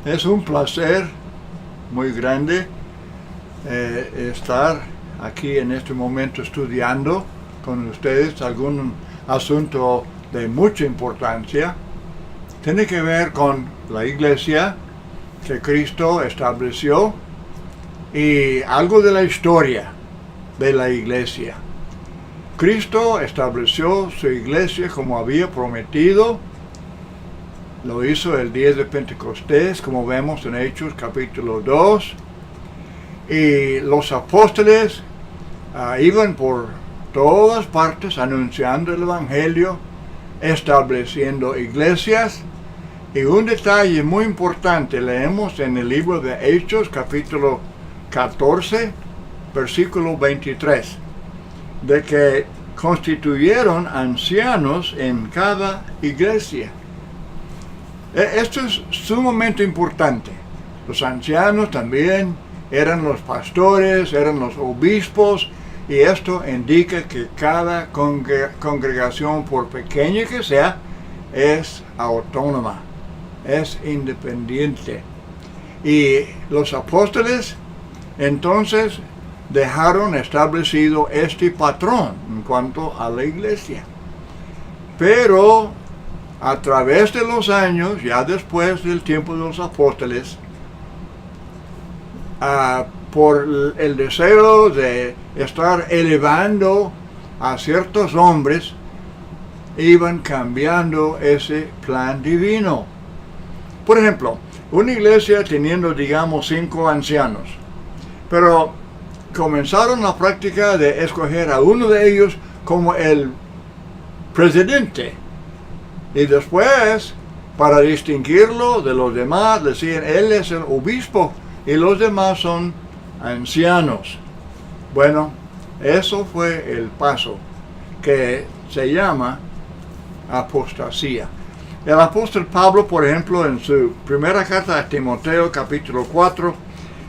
Es un placer muy grande estar aquí en este momento estudiando con ustedes algún asunto de mucha importancia. Tiene que ver con la iglesia que Cristo estableció y algo de la historia de la iglesia. Cristo estableció su iglesia como había prometido. Lo hizo el día de Pentecostés, como vemos en Hechos capítulo 2. Y los apóstoles iban por todas partes anunciando el Evangelio, estableciendo iglesias. Y un detalle muy importante leemos en el libro de Hechos capítulo 14, versículo 23, de que constituyeron ancianos en cada iglesia. Esto es sumamente importante. Los ancianos también eran los pastores, eran los obispos, y esto indica que cada congregación, por pequeña que sea, es autónoma, es independiente. Y los apóstoles entonces dejaron establecido este patrón en cuanto a la iglesia. Pero a través de los años, ya después del tiempo de los apóstoles, por el deseo de estar elevando a ciertos hombres, iban cambiando ese plan divino. Por ejemplo, una iglesia teniendo, digamos, 5 ancianos, pero comenzaron la práctica de escoger a uno de ellos como el presidente. Y después, para distinguirlo de los demás, decían, él es el obispo y los demás son ancianos. Bueno, eso fue el paso que se llama apostasía. El apóstol Pablo, por ejemplo, en su primera carta a Timoteo, capítulo 4,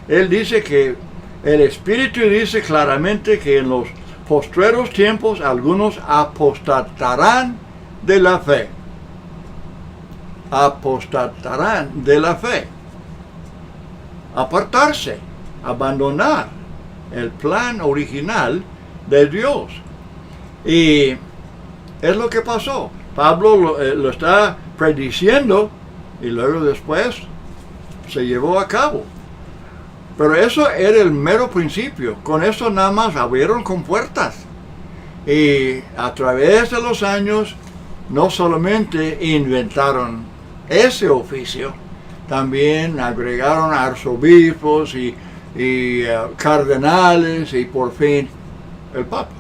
él dice que el Espíritu dice claramente que en los postreros tiempos algunos apostatarán de la fe. Apostatarán de la fe. Apartarse, abandonar el plan original de Dios. Y es lo que pasó. Pablo lo está prediciendo y luego después se llevó a cabo. Pero eso era el mero principio. Con eso nada más abrieron compuertas. Y a través de los años no solamente inventaron ese oficio, también agregaron arzobispos y cardenales y por fin el Papa.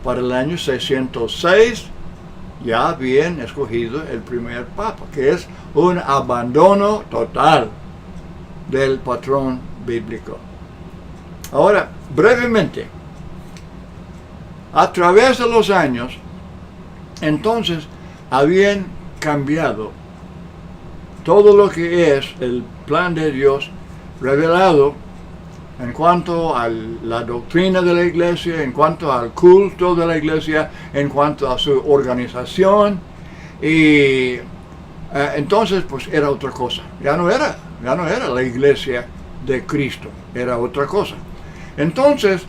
Para el año 606 ya habían escogido el primer Papa, que es un abandono total del patrón bíblico. Ahora, brevemente, a través de los años, entonces habían cambiado todo lo que es el plan de Dios revelado en cuanto a la doctrina de la iglesia, en cuanto al culto de la iglesia, en cuanto a su organización, y entonces pues era otra cosa. Ya no era la iglesia de Cristo, era otra cosa. Entonces,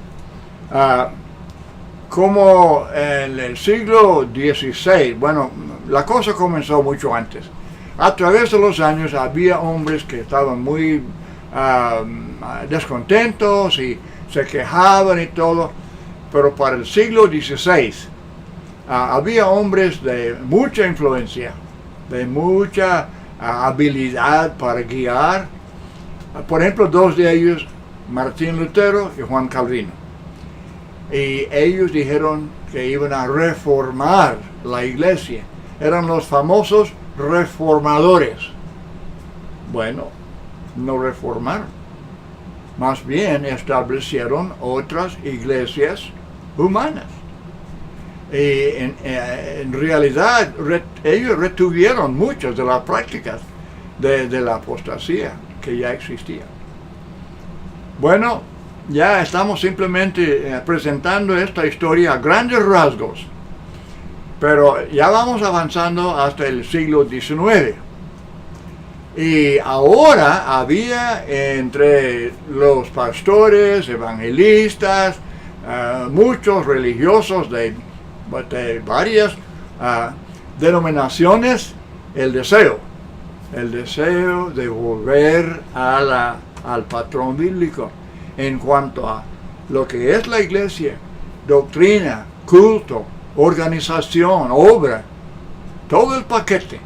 como en el siglo XVI, bueno, la cosa comenzó mucho antes. A través de los años había hombres que estaban muy descontentos y se quejaban y todo, pero para el siglo XVI había hombres de mucha influencia, de mucha habilidad para guiar. Por ejemplo, 2 de ellos, Martín Lutero y Juan Calvino. Y ellos dijeron que iban a reformar la iglesia. Eran los famosos reformadores. Bueno, no reformaron. Más bien establecieron otras iglesias humanas. Y en realidad ellos retuvieron muchas de las prácticas de la apostasía que ya existía. Bueno, ya estamos simplemente presentando esta historia a grandes rasgos, pero ya vamos avanzando hasta el siglo XIX. Y ahora había entre los pastores, evangelistas, muchos religiosos de varias denominaciones, el deseo de volver al patrón bíblico en cuanto a lo que es la iglesia, doctrina, culto, organización, obra, todo el paquete.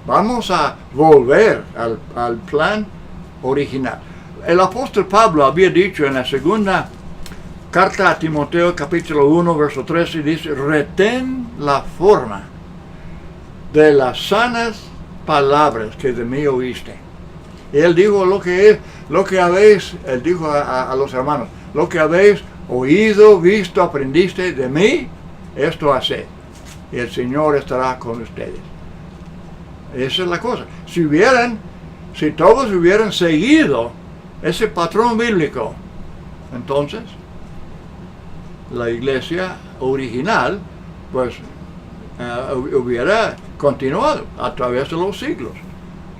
Vamos a volver al plan original. El apóstol Pablo había dicho en la segunda carta a Timoteo capítulo 1 verso 13, dice, retén la forma de las sanas palabras que de mí oíste. Y él dijo él dijo a los hermanos, lo que habéis oído, visto, aprendiste de mí, esto haced. Y el Señor estará con ustedes. Esa es la cosa. Si todos hubieran seguido ese patrón bíblico, entonces la iglesia original pues hubiera continuado a través de los siglos.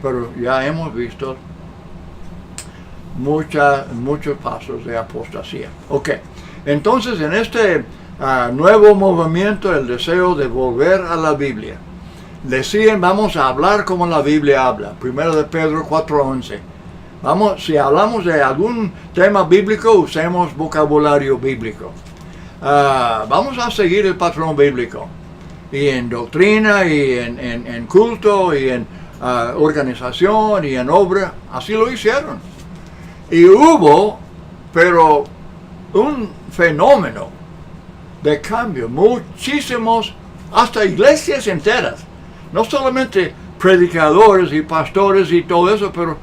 Pero ya hemos visto muchos pasos de apostasía. Ok, entonces en este nuevo movimiento, el deseo de volver a la Biblia, decían, vamos a hablar como la Biblia habla. 1 de Pedro 4:11. Si hablamos de algún tema bíblico, usemos vocabulario bíblico. Vamos a seguir el patrón bíblico. Y en doctrina, y en culto, y en organización, y en obra. Así lo hicieron. Y hubo, pero un fenómeno de cambio. Muchísimos, hasta iglesias enteras. No solamente predicadores y pastores y todo eso, pero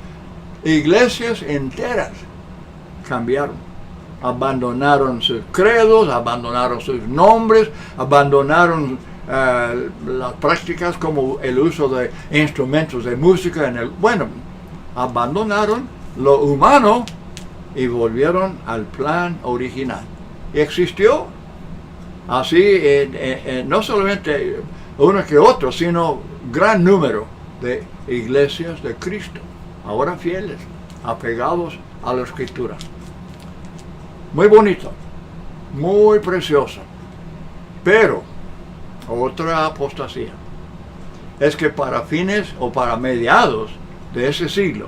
iglesias enteras cambiaron. Abandonaron sus credos, abandonaron sus nombres, abandonaron las prácticas como el uso de instrumentos de música. Abandonaron lo humano y volvieron al plan original. Y existió así, no solamente uno que otro, sino gran número de iglesias de Cristo, ahora fieles, apegados a la Escritura. Muy bonito, muy precioso. Pero otra apostasía es que para fines o para mediados de ese siglo,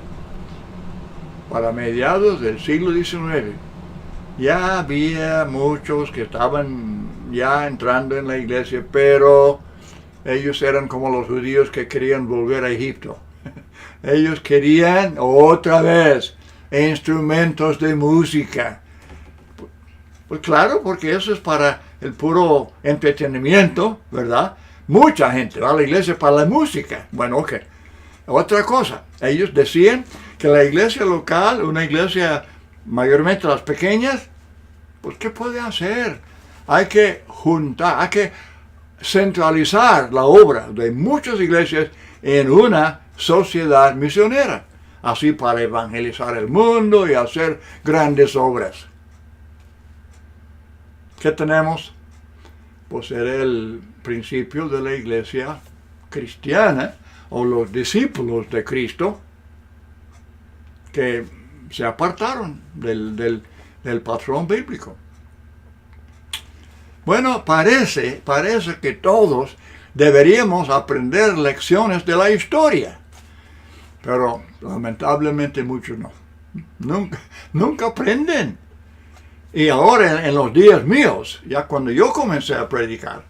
para mediados del siglo XIX, ya había muchos que estaban ya entrando en la iglesia, pero ellos eran como los judíos que querían volver a Egipto. Ellos querían otra vez instrumentos de música. Pues claro, porque eso es para el puro entretenimiento, ¿verdad? Mucha gente va a la iglesia para la música. Bueno, ok. Otra cosa, ellos decían que la iglesia local, una iglesia mayormente las pequeñas, pues ¿qué puede hacer? Hay que juntar, hay que centralizar la obra de muchas iglesias en una sociedad misionera, así para evangelizar el mundo y hacer grandes obras. ¿Qué tenemos? Pues era el principio de la iglesia cristiana o los discípulos de Cristo que se apartaron del patrón bíblico. Bueno, parece que todos deberíamos aprender lecciones de la historia, pero lamentablemente muchos no. Nunca aprenden. Y ahora en los días míos, ya cuando yo comencé a predicar,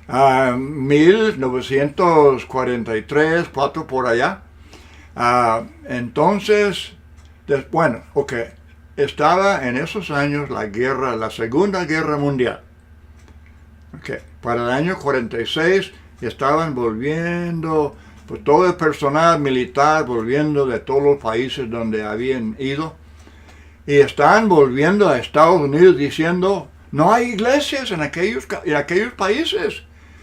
1943, 4 por allá, entonces, estaba en esos años la Segunda Guerra Mundial. Para el año 46 estaban volviendo, pues todo el personal militar volviendo de todos los países donde habían ido, y están volviendo a Estados Unidos diciendo, no hay iglesias en aquellos países.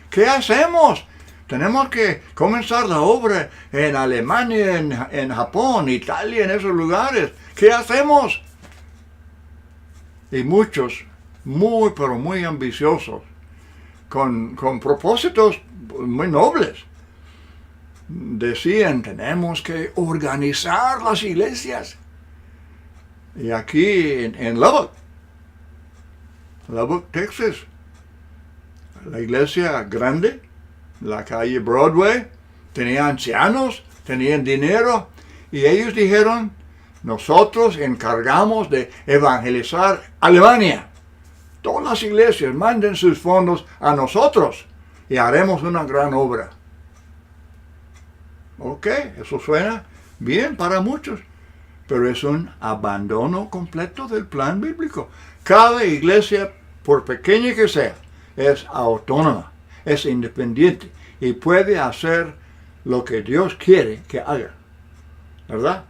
¿Qué hacemos? Tenemos que comenzar la obra en Alemania, en Japón, Italia, en esos lugares. ¿Qué hacemos? Y muchos, pero muy ambiciosos, con propósitos muy nobles, decían, tenemos que organizar las iglesias. Y aquí en Lubbock, Texas, la iglesia grande, la calle Broadway, tenía ancianos, tenían dinero, y ellos dijeron, nosotros encargamos de evangelizar Alemania. Todas las iglesias manden sus fondos a nosotros y haremos una gran obra. Ok, eso suena bien para muchos, pero es un abandono completo del plan bíblico. Cada iglesia, por pequeña que sea, es autónoma, es independiente y puede hacer lo que Dios quiere que haga, ¿verdad?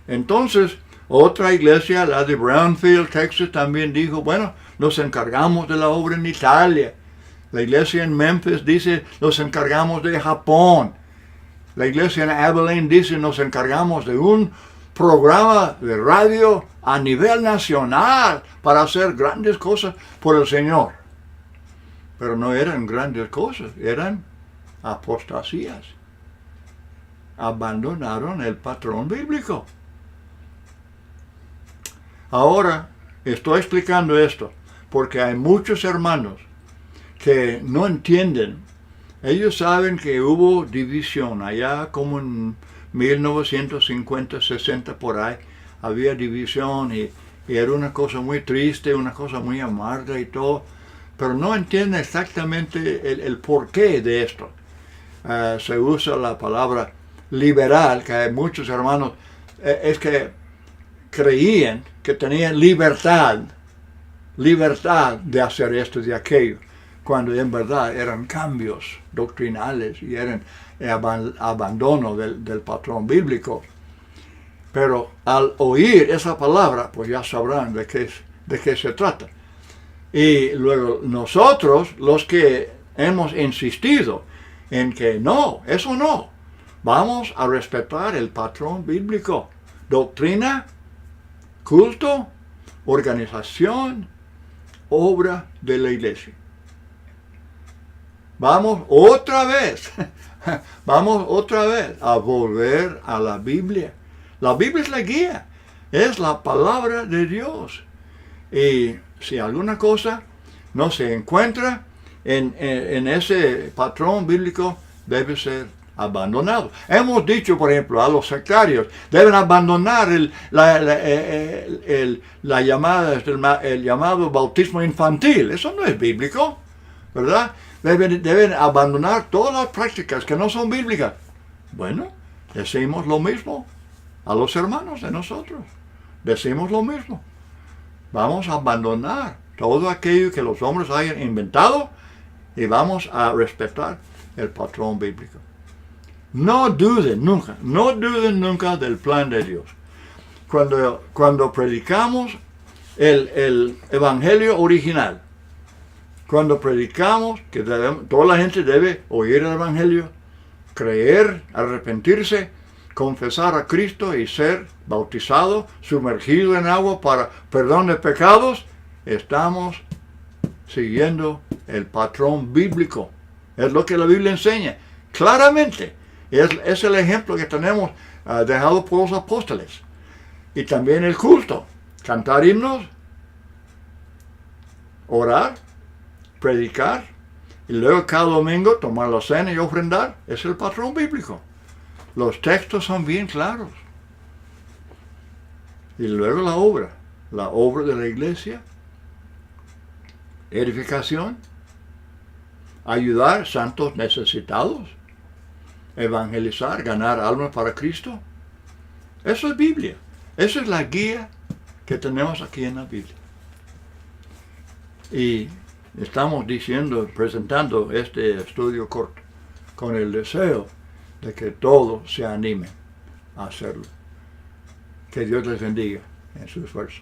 Entonces, otra iglesia, la de Brownfield, Texas, también dijo, bueno, nos encargamos de la obra en Italia. La iglesia en Memphis dice, nos encargamos de Japón. La iglesia en Abilene dice, nos encargamos de un programa de radio a nivel nacional para hacer grandes cosas por el Señor. Pero no eran grandes cosas, eran apostasías. Abandonaron el patrón bíblico. Ahora estoy explicando esto porque hay muchos hermanos que no entienden. Ellos saben que hubo división allá como en 1950, 60 por ahí. Había división y era una cosa muy triste, una cosa muy amarga y todo. Pero no entienden exactamente el porqué de esto. Se usa la palabra liberal, que hay muchos hermanos, es que creían que tenían libertad de hacer esto y de aquello, cuando en verdad eran cambios doctrinales y eran abandono del patrón bíblico. Pero al oír esa palabra, pues ya sabrán de qué se trata. Y luego nosotros, los que hemos insistido en que no, eso no, vamos a respetar el patrón bíblico, doctrina, culto, organización, obra de la iglesia. Vamos otra vez a volver a la Biblia. La Biblia es la guía, es la palabra de Dios. Y si alguna cosa no se encuentra en ese patrón bíblico, debe ser abandonado. Hemos dicho, por ejemplo, a los sectarios, deben abandonar el llamado bautismo infantil. Eso no es bíblico, ¿verdad? Deben abandonar todas las prácticas que no son bíblicas. Bueno, decimos lo mismo a los hermanos de nosotros. Decimos lo mismo. Vamos a abandonar todo aquello que los hombres hayan inventado y vamos a respetar el patrón bíblico. No duden nunca del plan de Dios. Cuando predicamos el evangelio original, cuando predicamos que toda la gente debe oír el evangelio, creer, arrepentirse, confesar a Cristo y ser bautizado, sumergido en agua para perdón de pecados, estamos siguiendo el patrón bíblico. Es lo que la Biblia enseña claramente. Es el ejemplo que tenemos dejado por los apóstoles. Y también el culto. Cantar himnos, orar, predicar, y luego cada domingo tomar la cena y ofrendar. Es el patrón bíblico. Los textos son bien claros. Y luego la obra de la iglesia, edificación, ayudar santos necesitados, evangelizar, ganar almas para Cristo. Eso es Biblia. Esa es la guía que tenemos aquí en la Biblia. Y estamos presentando este estudio corto con el deseo de que todos se animen a hacerlo. Que Dios les bendiga en su esfuerzo.